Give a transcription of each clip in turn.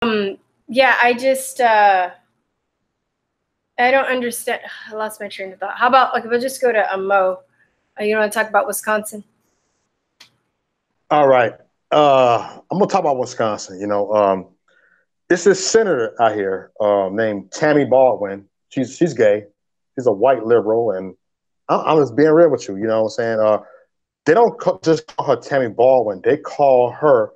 Yeah, I just I don't understand. I lost my train of thought. How about, like, if I just go to Mo? You want to talk about Wisconsin? All right. I'm gonna talk about Wisconsin. It's this senator out here named Tammy Baldwin. She's gay. She's a white liberal, and I'm just being real with you. You know what I'm saying? They don't just call her Tammy Baldwin. They call her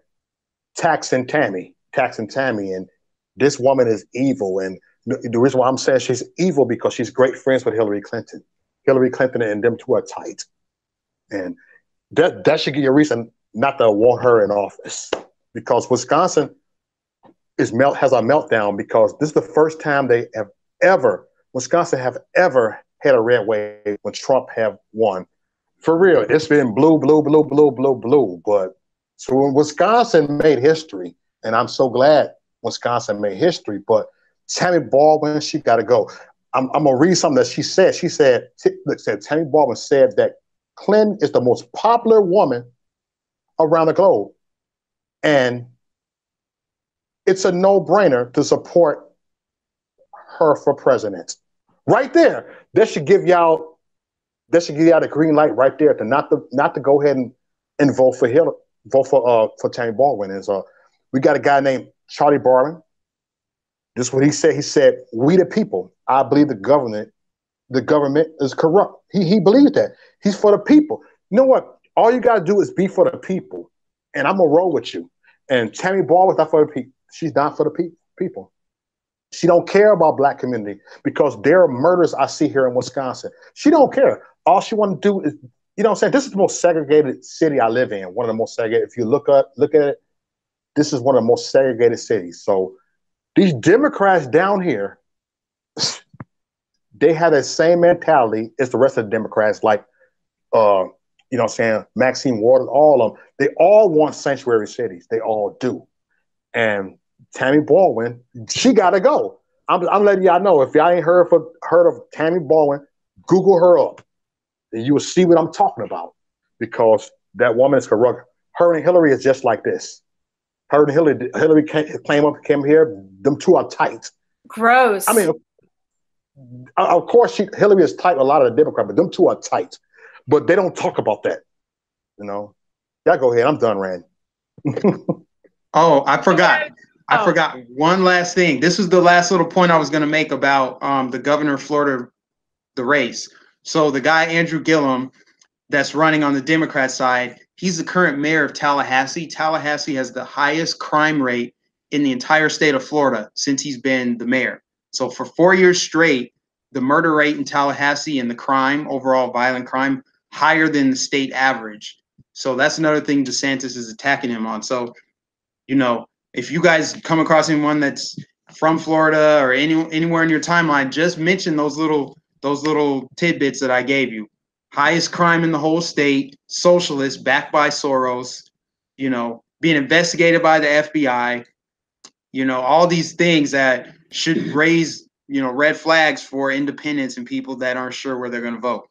Taxing Tammy. Taxing Tammy, and this woman is evil. And the reason why I'm saying she's evil because she's great friends with Hillary Clinton. Hillary Clinton and them two are tight, and that should give you a reason not to want her in office, because Wisconsin has a meltdown because this is the first time they have Wisconsin have ever had a red wave when Trump have won. For real, it's been blue, blue, blue, blue, blue, blue. But so when Wisconsin made history, and I'm so glad Wisconsin made history. But Tammy Baldwin, she got to go. I'm gonna read something that she said. She said Tammy Baldwin said that Clinton is the most popular woman around the globe, and it's a no-brainer to support her for president. Right there, that should give y'all the green light right there to not to go ahead and vote for Tammy Baldwin. We got a guy named Charlie Barman. This is what he said. He said, "We the people. I believe the government is corrupt." He believes that. He's for the people. You know what? All you gotta do is be for the people, and I'm gonna roll with you. And Tammy Baldwin's not for the people. She's not for the people. She don't care about black community because there are murders I see here in Wisconsin. She don't care. All she want to do is, you know what I'm saying? This is the most segregated city I live in. One of the most segregated. If you look at it, this is one of the most segregated cities. So these Democrats down here, they have the same mentality as the rest of the Democrats, like you know what I'm saying, Maxine Waters, all of them. They all want sanctuary cities. They all do. And Tammy Baldwin, she got to go. I'm letting y'all know. If y'all ain't heard of Tammy Baldwin, Google her up, and you will see what I'm talking about. Because that woman is corrupt. Her and Hillary is just like this. Her and Hillary came here. Them two are tight. Gross. I mean, of course, Hillary is tight. A lot of the Democrats, but them two are tight. But they don't talk about that. You know, y'all go ahead. I'm done, Rand. Oh, I forgot. I forgot one last thing. This is the last little point I was going to make about the governor of Florida, the race. So the guy, Andrew Gillum, that's running on the Democrat side, he's the current mayor of Tallahassee. Tallahassee has the highest crime rate in the entire state of Florida since he's been the mayor. So for 4 years straight, the murder rate in Tallahassee and the crime, overall violent crime, higher than the state average. So that's another thing DeSantis is attacking him on. So, you know, if you guys come across anyone that's from Florida or anywhere in your timeline, just mention those little tidbits that I gave you. Highest crime in the whole state, socialist, backed by Soros, you know, being investigated by the FBI, you know, all these things that should raise, you know, red flags for independents and people that aren't sure where they're going to vote.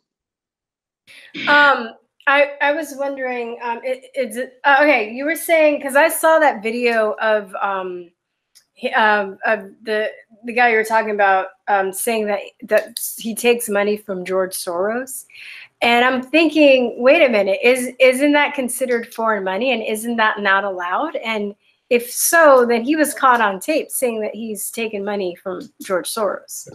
I was wondering, okay, you were saying, because I saw that video of the guy you were talking about saying that he takes money from George Soros, and I'm thinking, wait a minute, isn't that considered foreign money, and isn't that not allowed? And if so, then he was caught on tape saying that he's taken money from George Soros.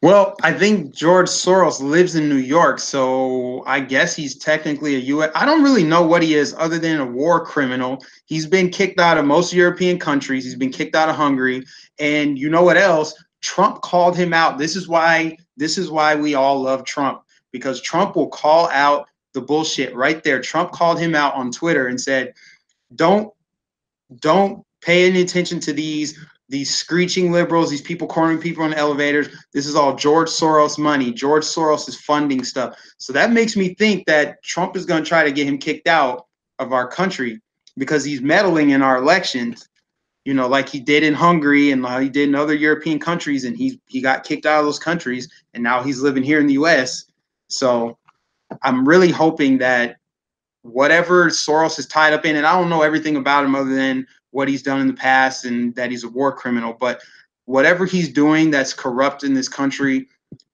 Well, I think George Soros lives in New York, so I guess he's technically a U.S. I don't really know what he is other than a war criminal. He's been kicked out of most European countries. He's been kicked out of Hungary. And you know what else? Trump called him out. This is why we all love Trump, because Trump will call out the bullshit right there. Trump called him out on Twitter and said, don't pay any attention to these screeching liberals, these people cornering people in the elevators. This is all George Soros money. George Soros is funding stuff. So that makes me think that Trump is going to try to get him kicked out of our country because he's meddling in our elections, you know, like he did in Hungary and like he did in other European countries. And he got kicked out of those countries. And now he's living here in the U.S. So I'm really hoping that whatever Soros is tied up in, and I don't know everything about him other than what he's done in the past and that he's a war criminal. But whatever he's doing that's corrupt in this country,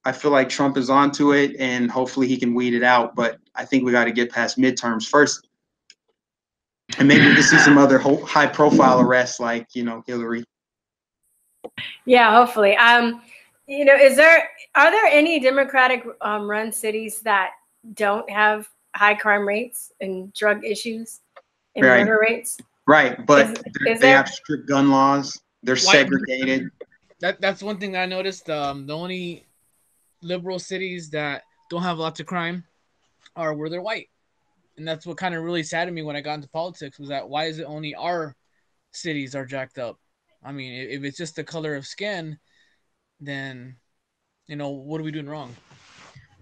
I feel like Trump is onto it, and hopefully he can weed it out. But I think we got to get past midterms first. And maybe we can see some other high-profile arrests like, Hillary. Yeah, hopefully. You know, are there any Democratic run cities that don't have high crime rates and drug issues and murder rates? Right, but they have strict gun laws. They're segregated. That's one thing that I noticed. The only liberal cities that don't have lots of crime are where they're white. And that's what kind of really saddened me when I got into politics, was that why is it only our cities are jacked up? I mean, if it's just the color of skin, then, what are we doing wrong?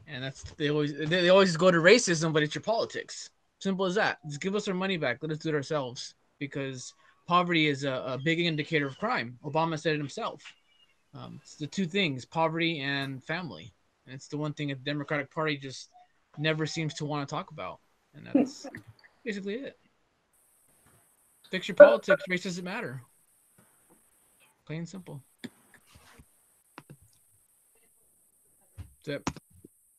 And they always go to racism, but it's your politics. Simple as that. Just give us our money back. Let us do it ourselves, because poverty is a big indicator of crime. Obama said it himself. It's the two things, poverty and family. And it's the one thing that the Democratic Party just never seems to want to talk about. And that's basically it. Fix your politics. Race doesn't matter. Plain and simple. That's it.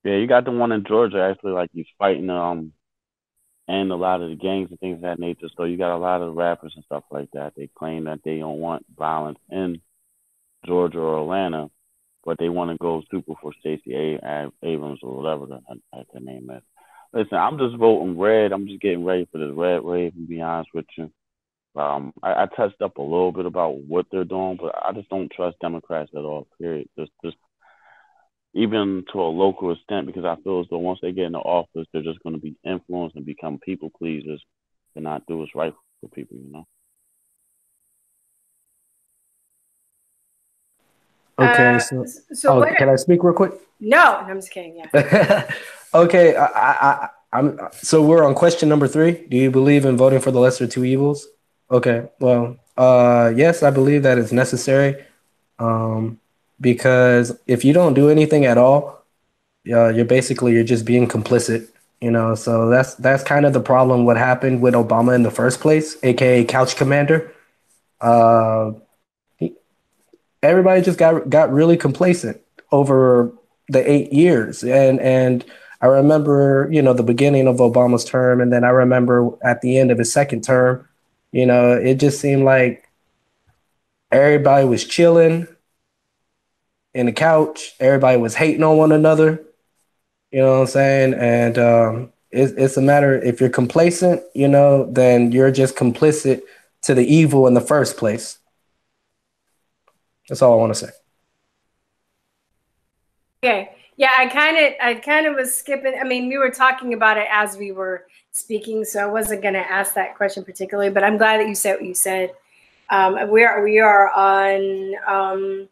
Yeah, you got the one in Georgia actually, like he's fighting and a lot of the gangs and things of that nature. So you got a lot of rappers and stuff like that. They claim that they don't want violence in Georgia or Atlanta, but they want to go super for Stacey Abrams or whatever the name is. Listen, I'm just voting red. I'm just getting ready for this red wave, to be honest with you. I touched up a little bit about what they're doing, but I just don't trust Democrats at all, period. Just even to a local extent, because I feel as though once they get into office, they're just going to be influenced and become people pleasers and not do what's right for people, Okay, can I speak real quick? No, I'm just kidding. Yeah. Okay, I'm. So we're on question number 3. Do you believe in voting for the lesser two evils? Okay, well, yes, I believe that it's necessary. Because if you don't do anything at all, you're just being complicit. So that's kind of the problem. What happened with Obama in the first place, aka Couch Commander. Everybody just got really complacent over the 8 years. And I remember, the beginning of Obama's term. And then I remember at the end of his second term, it just seemed like everybody was chilling in the couch. Everybody was hating on one another. You know what I'm saying? And it's a matter, if you're complacent, then you're just complicit to the evil in the first place. That's all I want to say. Okay. Yeah, I kind of was skipping. I mean, we were talking about it as we were speaking, so I wasn't going to ask that question particularly, but I'm glad that you said what you said. We are on,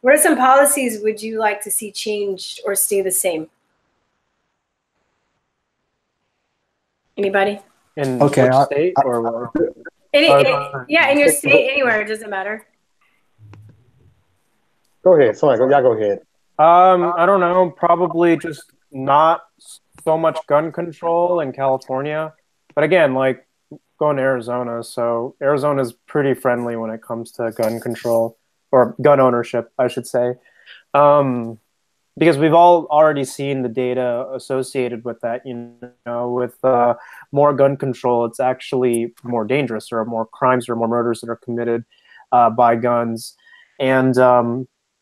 what are some policies would you like to see changed or stay the same? Anybody? In which state or what? In your state, anywhere, it doesn't matter. Go ahead. Y'all go ahead. I don't know. Probably just not so much gun control in California. But again, like going to Arizona. So Arizona is pretty friendly when it comes to gun control, or gun ownership, I should say. Because we've all already seen the data associated with that, with more gun control, it's actually more dangerous. There are more crimes or more murders that are committed by guns. And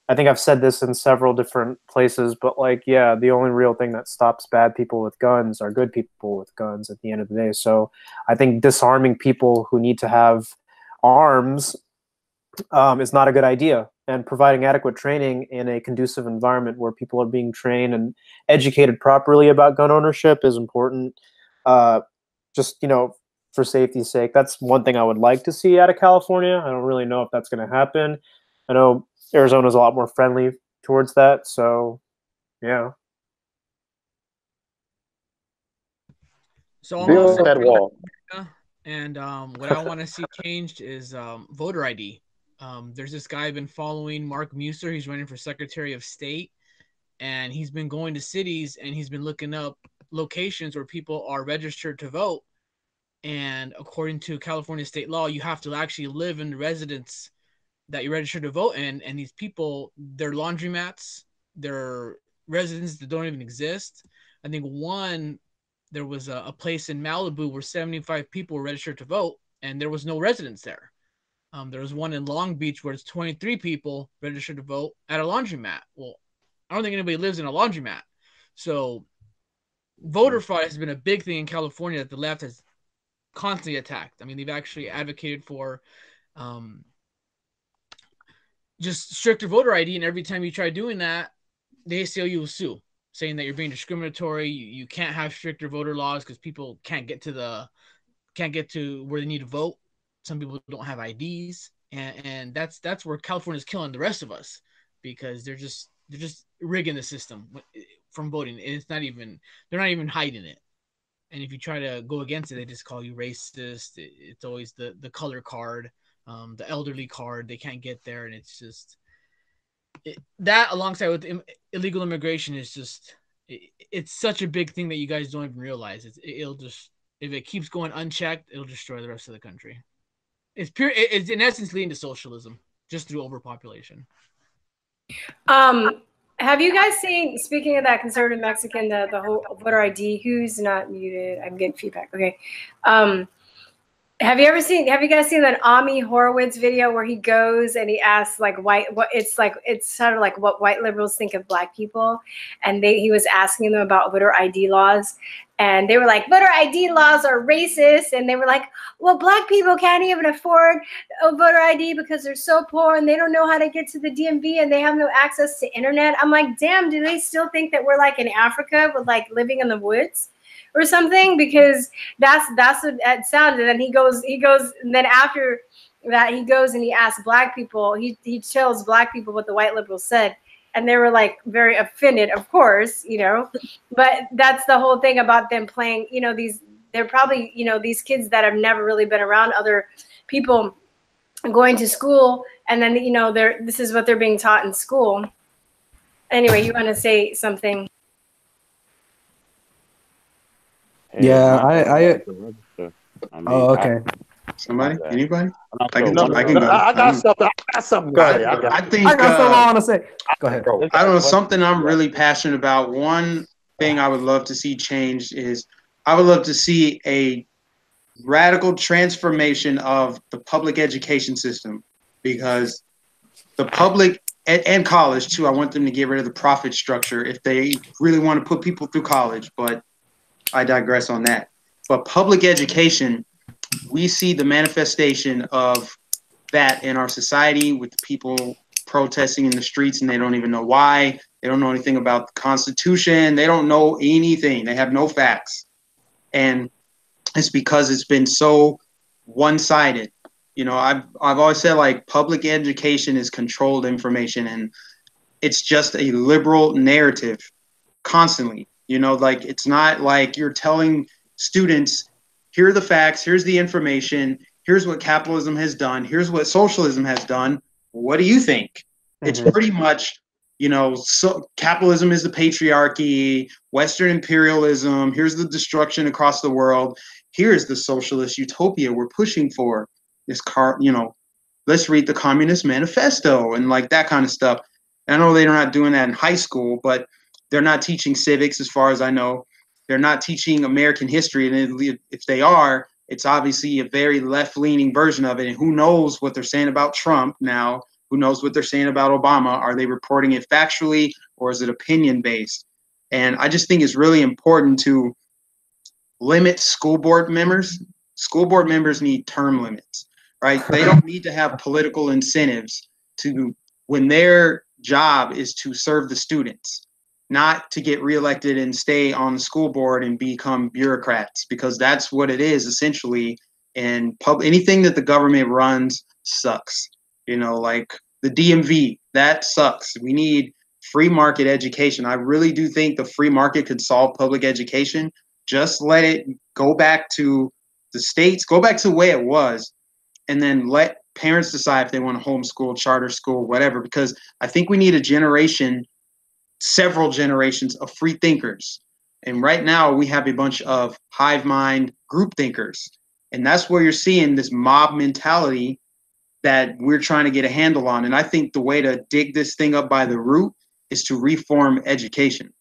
I think I've said this in several different places, but the only real thing that stops bad people with guns are good people with guns at the end of the day. So I think disarming people who need to have arms is not a good idea. And providing adequate training in a conducive environment where people are being trained and educated properly about gun ownership is important. Just, for safety's sake, that's one thing I would like to see out of California. I don't really know if that's going to happen. I know Arizona is a lot more friendly towards that. So, yeah. So Build that wall. And what I want to see changed is voter ID. There's this guy I've been following, Mark Muser. He's running for Secretary of State, and he's been going to cities and he's been looking up locations where people are registered to vote. And according to California state law, you have to actually live in the residence that you register to vote in. And these people, their laundromats, their residences that don't even exist. I think there was a place in Malibu where 75 people were registered to vote, and there was no residence there. There was one in Long Beach where it's 23 people registered to vote at a laundromat. Well, I don't think anybody lives in a laundromat. So voter fraud has been a big thing in California that the left has constantly attacked. I mean, they've actually advocated for just stricter voter ID, and every time you try doing that, the ACLU will sue, saying that you're being discriminatory. You can't have stricter voter laws because people can't get to where they need to vote. Some people don't have IDs, and that's where California is killing the rest of us, because they're just rigging the system from voting. They're not even hiding it. And if you try to go against it, they just call you racist. It's always the color card, the elderly card. They can't get there, and it's just that alongside with illegal immigration is just it's such a big thing that you guys don't even realize. It'll just, if it keeps going unchecked, it'll destroy the rest of the country. It's in essence leading to socialism just through overpopulation. Have you guys seen, speaking of that conservative Mexican, the whole voter ID, who's not muted? I'm getting feedback. Okay. Have you guys seen that Ari Horowitz video where he goes and he asks like it's sort of like what white liberals think of black people, and he was asking them about voter ID laws, and they were like, voter ID laws are racist, and they were like, well, black people can't even afford a voter ID because they're so poor and they don't know how to get to the DMV and they have no access to internet. I'm like, damn, do they still think that we're like in Africa with like living in the woods or something? Because that's what it sounded. And then he goes, and then after that he goes and he asks black people, he tells black people what the white liberals said, and they were like very offended, of course, but that's the whole thing about them playing, they're probably, these kids that have never really been around other people going to school, and then, this is what they're being taught in school. Anyway, you want to say something? Yeah, I oh, okay. Somebody? Anybody? I got something. Go ahead. I think I got something I want to say. Go ahead. I don't know, something I'm really passionate about. One thing I would love to see changed is I would love to see a radical transformation of the public education system, because the public and college too, I want them to get rid of the profit structure if they really want to put people through college, but I digress on that. But public education, we see the manifestation of that in our society with the people protesting in the streets, and they don't even know why. They don't know anything about the Constitution. They don't know anything. They have no facts. And it's because it's been so one-sided. I've always said, like, public education is controlled information, and it's just a liberal narrative constantly. Like, it's not like you're telling students, here are the facts, here's the information, here's what capitalism has done, here's what socialism has done. What do you think? Mm-hmm. It's pretty much, so capitalism is the patriarchy, Western imperialism, here's the destruction across the world, here's the socialist utopia we're pushing for. Let's read the Communist Manifesto and like that kind of stuff. I know they're not doing that in high school, but they're not teaching civics, as far as I know. They're not teaching American history. And if they are, it's obviously a very left-leaning version of it. And who knows what they're saying about Trump now? Who knows what they're saying about Obama? Are they reporting it factually, or is it opinion-based? And I just think it's really important to limit school board members. School board members need term limits, right? They don't need to have political incentives when their job is to serve the students, not to get reelected and stay on the school board and become bureaucrats, because that's what it is essentially. And anything that the government runs sucks. Like the DMV, that sucks. We need free market education. I really do think the free market could solve public education. Just let it go back to the states, go back to the way it was, and then let parents decide if they want to homeschool, charter school, whatever, because I think we need several generations of free thinkers. And right now we have a bunch of hive mind group thinkers. And that's where you're seeing this mob mentality that we're trying to get a handle on. And I think the way to dig this thing up by the root is to reform education.